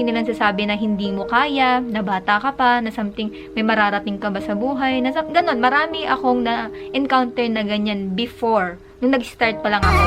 nilang sasabi na hindi mo kaya, na bata ka pa, na something, may mararating ka ba sa buhay, na ganon. Marami akong na-encounter na ganyan before, nung nag-start pa lang ako.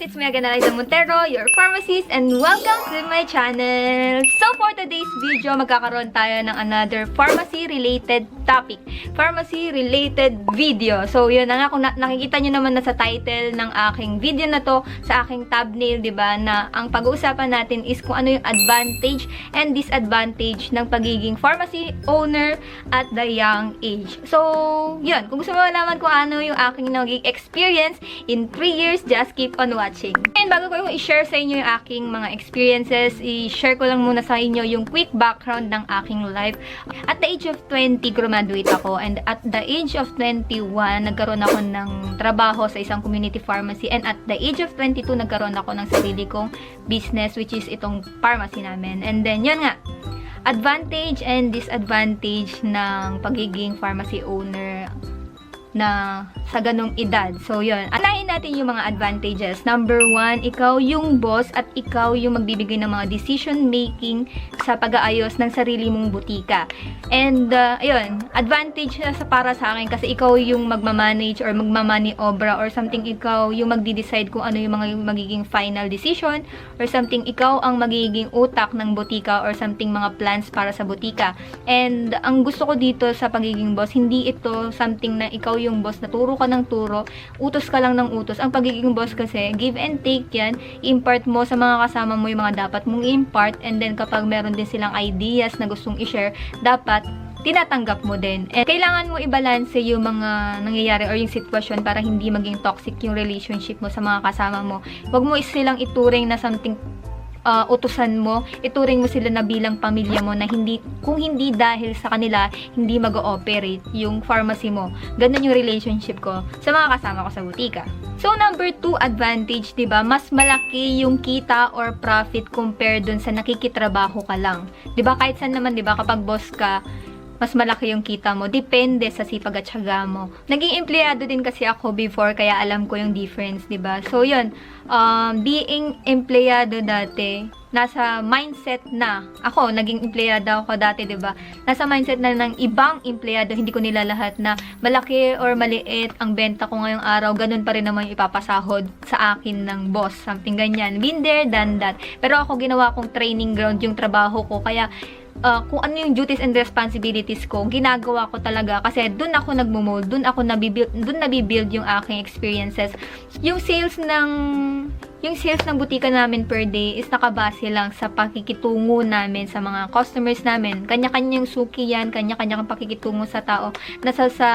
It's me again, Eliza Montero, your pharmacist, and welcome to my channel! So, for today's video, magkakaroon tayo ng another pharmacy-related topic. Pharmacy-related video. So, yun na nga, kung nakikita nyo naman na sa title ng aking video na to, sa aking thumbnail, diba, na ang pag-uusapan natin is kung ano yung advantage and disadvantage ng pagiging pharmacy owner at the young age. So, yun. Kung gusto mo malaman kung ano yung aking naging experience in 3 years, just keep on watching. And bago ko i-share sa inyo yung aking mga experiences, i-share ko lang muna sa inyo yung quick background ng aking life. At the age of 20, graduate ako. And at the age of 21, nagkaroon ako ng trabaho sa isang community pharmacy. And at the age of 22, nagkaroon ako ng sarili kong business, which is itong pharmacy namin. And then, yun nga, advantage and disadvantage ng pagiging pharmacy owner na sa ganong edad. So, yun. Anahin natin yung mga advantages. Number 1, ikaw yung boss at ikaw yung magbibigay ng mga decision making sa pag-aayos ng sarili mong butika. And, ayun, advantage na para sa akin kasi ikaw yung magmamanage or magmamaniobra or something, ikaw yung magdi-decide kung ano yung mga magiging final decision or something, ikaw ang magiging utak ng butika or something, mga plans para sa butika. And, ang gusto ko dito sa pagiging boss, hindi ito something na ikaw yung boss na turo ka ng turo, utos ka lang ng utos. Ang pagiging boss kasi, give and take yan, impart mo sa mga kasama mo yung mga dapat mong impart, and then kapag meron din silang ideas na gustong i-share, dapat tinatanggap mo din. And kailangan mo i-balance yung mga nangyayari or yung sitwasyon para hindi maging toxic yung relationship mo sa mga kasama mo. Huwag mo silang ituring na something utusan mo, ituring mo sila na bilang pamilya mo na kung hindi dahil sa kanila, hindi mag-ooperate yung pharmacy mo. Ganun yung relationship ko sa mga kasama ko sa butika. So, number 2 advantage, diba? Mas malaki yung kita or profit compare dun sa nakikitrabaho ka lang. Diba? Kahit saan naman, diba? Kapag boss ka, mas malaki yung kita mo. Depende sa sipag at syaga mo. Naging empleyado din kasi ako before, kaya alam ko yung difference, diba? So, yun. Being empleyado dati, nasa mindset na, ako, naging empleyado ako dati, diba? Nasa mindset na ng ibang empleyado, hindi ko nila lahat na malaki or maliit ang benta ko ngayong araw, ganun pa rin naman yung ipapasahod sa akin ng boss. Something ganyan. Been there, done that. Pero ako, ginawa kong training ground yung trabaho ko, kaya kung ano yung duties and responsibilities ko, ginagawa ko talaga kasi dun ako nagmo-mold, dun nabibuild yung aking experiences. Yung sales ng butika namin per day is nakabase lang sa pakikitungo namin sa mga customers namin. Kanya-kanyang suki yan, kanya-kanyang pakikitungo sa tao. Nasa sa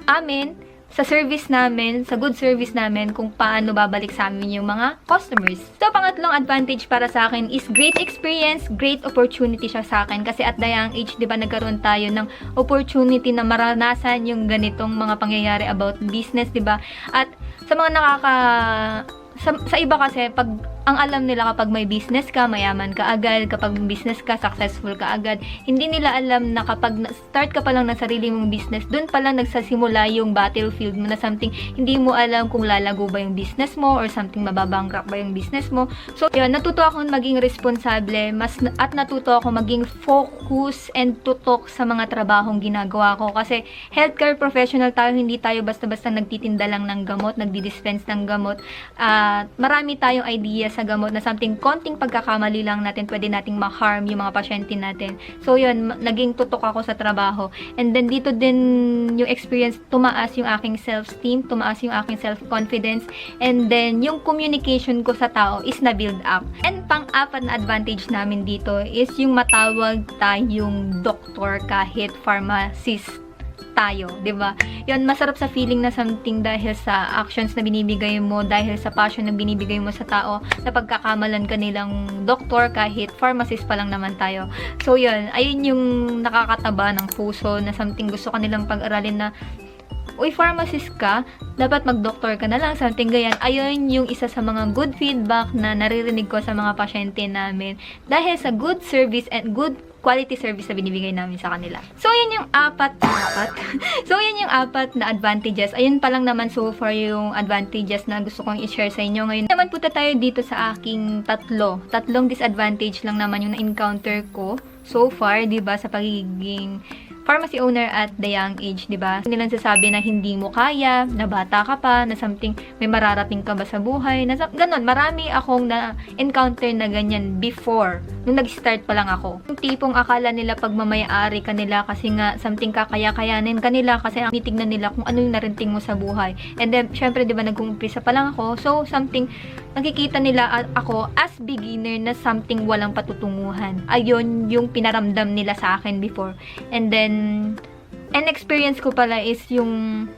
amin, sa service namin, sa good service namin, kung paano babalik sa amin yung mga customers. So, pangatlong advantage para sa akin is great experience, great opportunity siya sa akin. Kasi at the young age, di ba, nagkaroon tayo ng opportunity na maranasan yung ganitong mga pangyayari about business, di ba? At sa mga sa iba kasi, ang alam nila kapag may business ka, mayaman ka agad. Kapag business ka, successful ka agad. Hindi nila alam na kapag start ka pa lang ng sarili mong business, dun pa lang nagsasimula yung battlefield mo na something, hindi mo alam kung lalago ba yung business mo or something, mababankrupt ba yung business mo. So, yun, natuto akong maging responsable at natuto ako maging focus and tutok sa mga trabahong ginagawa ko. Kasi healthcare professional tayo, hindi tayo basta-basta nagtitinda lang ng gamot, nagdi-dispense ng gamot. Marami tayong idea sa gamot na something, konting pagkakamali lang natin, pwede nating ma-harm yung mga pasyente natin. So, yun, naging tutok ako sa trabaho. And then, dito din yung experience, tumaas yung aking self-esteem, tumaas yung aking self-confidence, and then, yung communication ko sa tao is na-build up. And pang-apat na advantage namin dito is yung matawag tayong doktor kahit pharmacist tayo, 'di ba? 'Yun, masarap sa feeling na something dahil sa actions na binibigay mo, dahil sa passion na binibigay mo sa tao, na pagkakamalan ka nilang doktor kahit pharmacist pa lang naman tayo. So 'yun, ayun yung nakakataba ng puso na something gusto ka nilang pag-aralin na uy, pharmacist ka, dapat mag-doktor ka na lang, something ganyan. Ayun yung isa sa mga good feedback na naririnig ko sa mga pasyente namin. Dahil sa good service and good quality service na binibigay namin sa kanila. So, yun yung apat. So, yun yung apat na advantages. Ayun pa lang naman so far yung advantages na gusto kong i-share sa inyo. Ngayon naman punta tayo dito sa aking tatlong disadvantage lang naman yung na-encounter ko so far, 'di ba, sa pagiging pharmacy owner at the young age, 'di ba? Nilang sasabi na hindi mo kaya, na bata ka pa, na something may mararating ka ba sa buhay, na ganon. Marami akong na-encounter na ganyan before, nung nag-start pa lang ako. Yung tipong akala nila pagmamayari ka nila kasi nga something kakaya-kayanin kanila kasi ang titignan nila kung ano yung narinting mo sa buhay. And then, syempre, 'di ba, nag-uumpisa pa lang ako. So, something nakikita nila ako as beginner na something walang patutunguhan. Ayun yung pinaramdam nila sa akin before. And then, an experience ko pala is yung,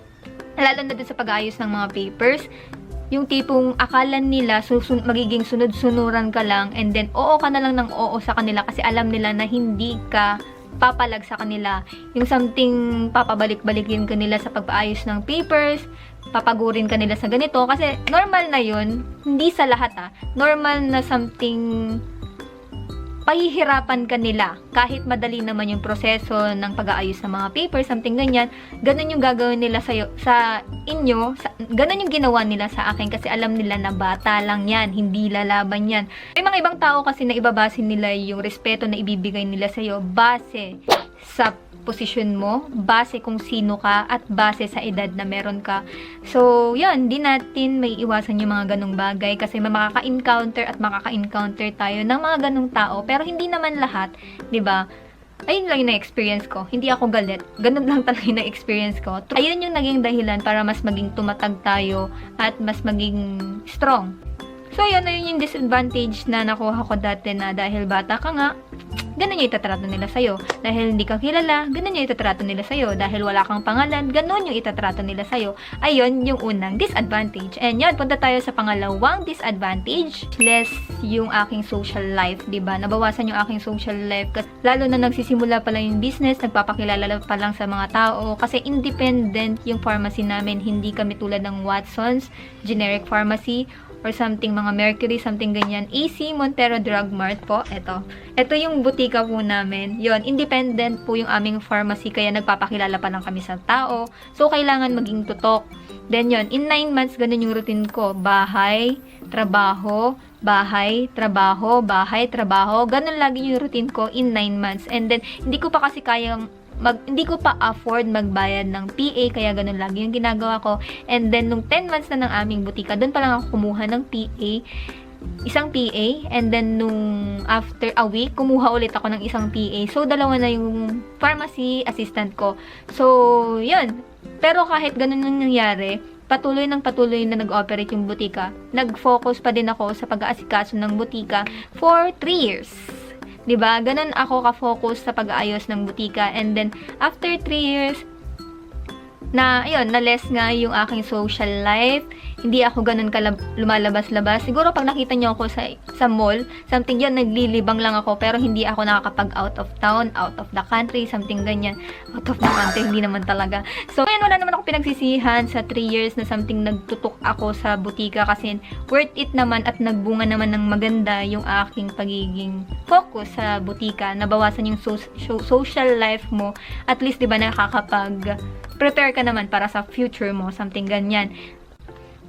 lalo na dun sa pag-ayos ng mga papers, yung tipong akala nila magiging sunod-sunuran ka lang and then oo ka na lang ng oo sa kanila kasi alam nila na hindi ka papalag sa kanila. Yung something papabalik-balikin ka nila sa pagpaayos ng papers, papagurin ka nila sa ganito kasi normal na yun, hindi sa lahat normal na something pahihirapan ka nila kahit madali naman yung proseso ng pag-aayos ng mga papers, something ganyan. Ganun yung gagawin nila sa inyo, ganun yung ginawa nila sa akin kasi alam nila na bata lang yan, hindi lalaban yan. May mga ibang tao kasi na ibabase nila yung respeto na ibibigay nila sa'yo base sa posisyon mo, base kung sino ka, at base sa edad na meron ka. So, yan, di natin may iwasan yung mga ganong bagay kasi makaka-encounter at makaka-encounter tayo ng mga ganong tao, pero hindi naman lahat, di ba? Ayun lang yung na-experience ko. Hindi ako galit. Ganun lang talaga yung na-experience ko. Ayun yung naging dahilan para mas maging tumatag tayo at mas maging strong. So, yun yung disadvantage na nakuha ko dati na dahil bata ka nga, ganun yung itatrato nila sa'yo. Dahil hindi ka kilala, ganun yung itatrato nila sa'yo. Dahil wala kang pangalan, ganun yung itatrato nila sa'yo. Ayun yung unang disadvantage. And yun, punta tayo sa pangalawang disadvantage. Less yung aking social life, diba? Nabawasan yung aking social life. Kasi lalo na nagsisimula pa lang yung business, nagpapakilala pa lang sa mga tao. Kasi independent yung pharmacy namin. Hindi kami tulad ng Watson's, generic pharmacy, or something, mga Mercury, something ganyan. AC Montero Drug Mart po. Ito yung butika po namin. Yon, independent po yung aming pharmacy, kaya nagpapakilala pa lang kami sa tao. So, kailangan maging tutok. Then yon, in 9 months, ganun yung routine ko. Bahay, trabaho, bahay, trabaho, bahay, trabaho. Ganun lagi yung routine ko in 9 months. And then, hindi ko pa kasi kayang hindi ko pa afford magbayad ng PA, kaya ganun lagi yung ginagawa ko. And then, nung 10 months na ng aming butika, doon pa lang ako kumuha ng PA, isang PA, and then nung after a week, kumuha ulit ako ng isang PA. So, dalawa na yung pharmacy assistant ko. So, yun. Pero kahit ganun yung nangyari, patuloy na nag-operate yung butika. Nag-focus pa din ako sa pag-aasikaso ng butika for 3 years. 'Di ba? Ganun ako ka-focus sa pag-aayos ng butika. And then, after 3 years, na, ayun, na-less nga yung aking social life. Hindi ako ganun lumalabas-labas. Siguro pag nakita nyo ako sa mall, something yan, naglilibang lang ako, pero hindi ako nakakapag out of town, out of the country, something ganyan. Out of the country, hindi naman talaga. So, ayun, wala naman ako pinagsisihan sa 3 years na something nagtutok ako sa butika kasi worth it naman at nagbunga naman ng maganda yung aking pagiging focus sa butika. Nabawasan yung social life mo. At least, di ba, prepare ka naman para sa future mo, something ganyan.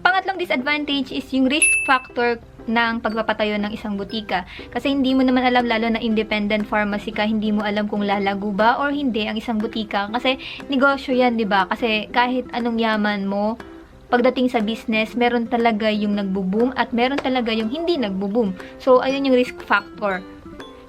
Pangatlong disadvantage is yung risk factor ng pagpapatayo ng isang butika. Kasi hindi mo naman alam, lalo na independent pharmacy ka, hindi mo alam kung lalago ba or hindi ang isang butika. Kasi negosyo yan, di ba? Kasi kahit anong yaman mo, pagdating sa business, meron talaga yung nagbo-boom at meron talaga yung hindi nagbo-boom. So, ayun yung risk factor.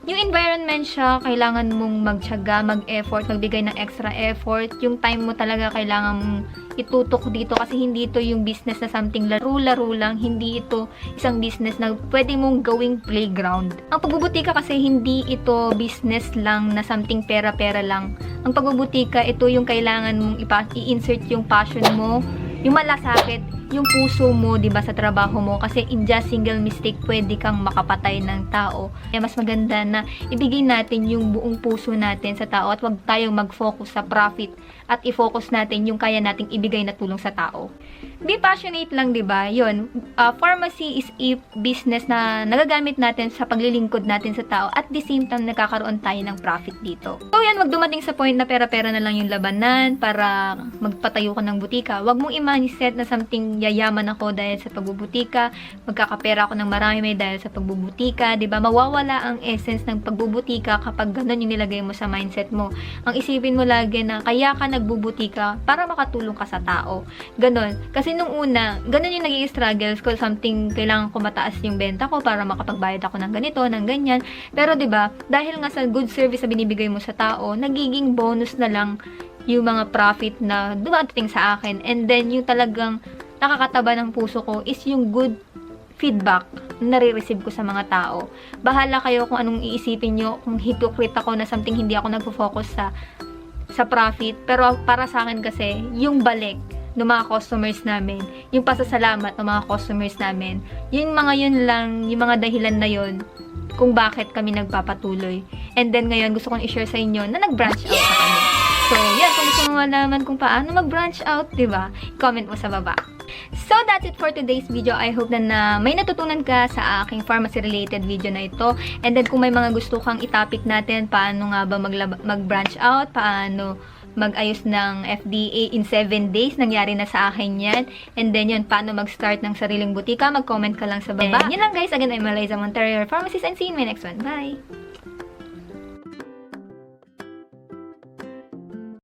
Yung environment siya, kailangan mong magtiyaga, mag-effort, magbigay ng extra effort. Yung time mo talaga kailangan mong itutok dito kasi hindi ito yung business na something laro-laro lang. Hindi ito isang business na pwede mong gawing playground. Ang pagbubutika kasi hindi ito business lang na something pera-pera lang. Ang pagbubutika, ito yung kailangan mong i-insert yung passion mo, yung malasakit, yung puso mo, 'di ba, sa trabaho mo, kasi in just single mistake pwede kang makapatay ng tao. Kaya mas maganda na ibigay natin yung buong puso natin sa tao at wag tayong mag-focus sa profit at i-focus natin yung kaya nating ibigay na tulong sa tao. Be passionate lang, di ba? Yun, pharmacy is a business na nagagamit natin sa paglilingkod natin sa tao at the same time nakakaroon tayo ng profit dito. So yan, wag dumating sa point na pera-pera na lang yung labanan para magpatayo ka ng butika. Wag mong i-mindset na something yayaman ako dahil sa pagbubutika, magkakapera ako ng marami dahil sa pagbubutika, di ba? Mawawala ang essence ng pagbubutika kapag ganun yung nilagay mo sa mindset mo. Ang isipin mo lagi na kaya ka nagbubutika para makatulong ka sa tao. Ganun. Kasi nung una, ganun yung naging struggles ko. Something, kailangan ko mataas yung benta ko para makapagbayad ako ng ganito, ng ganyan. Pero 'di ba, dahil nga sa good service na binibigay mo sa tao, nagiging bonus na lang yung mga profit na dumating sa akin. And then, yung talagang nakakataba ng puso ko is yung good feedback na nare-receive ko sa mga tao. Bahala kayo kung anong iisipin nyo, kung hypocrite ako na something hindi ako nagfo-focus sa profit. Pero para sa akin kasi, yung balik ng mga customers namin, yung pasasalamat ng mga customers namin, yung mga yun lang, yung mga dahilan na yun, kung bakit kami nagpapatuloy. And then ngayon, gusto kong i-share sa inyo na nag-branch out na kami. So, yan, kung gusto mo malaman kung paano mag-branch out, diba? Comment mo sa baba. So, that's it for today's video. I hope na may natutunan ka sa aking pharmacy-related video na ito. And then, kung may mga gusto kang itopic natin, paano nga ba mag-branch out, paano mag-ayos ng FDA in 7 days. Nangyari na sa akin yan. And then yun, paano mag-start ng sariling butika, mag-comment ka lang sa baba. And yun lang guys. Again, I'm Eliza Montero, your pharmacist, and see you in my next one. Bye!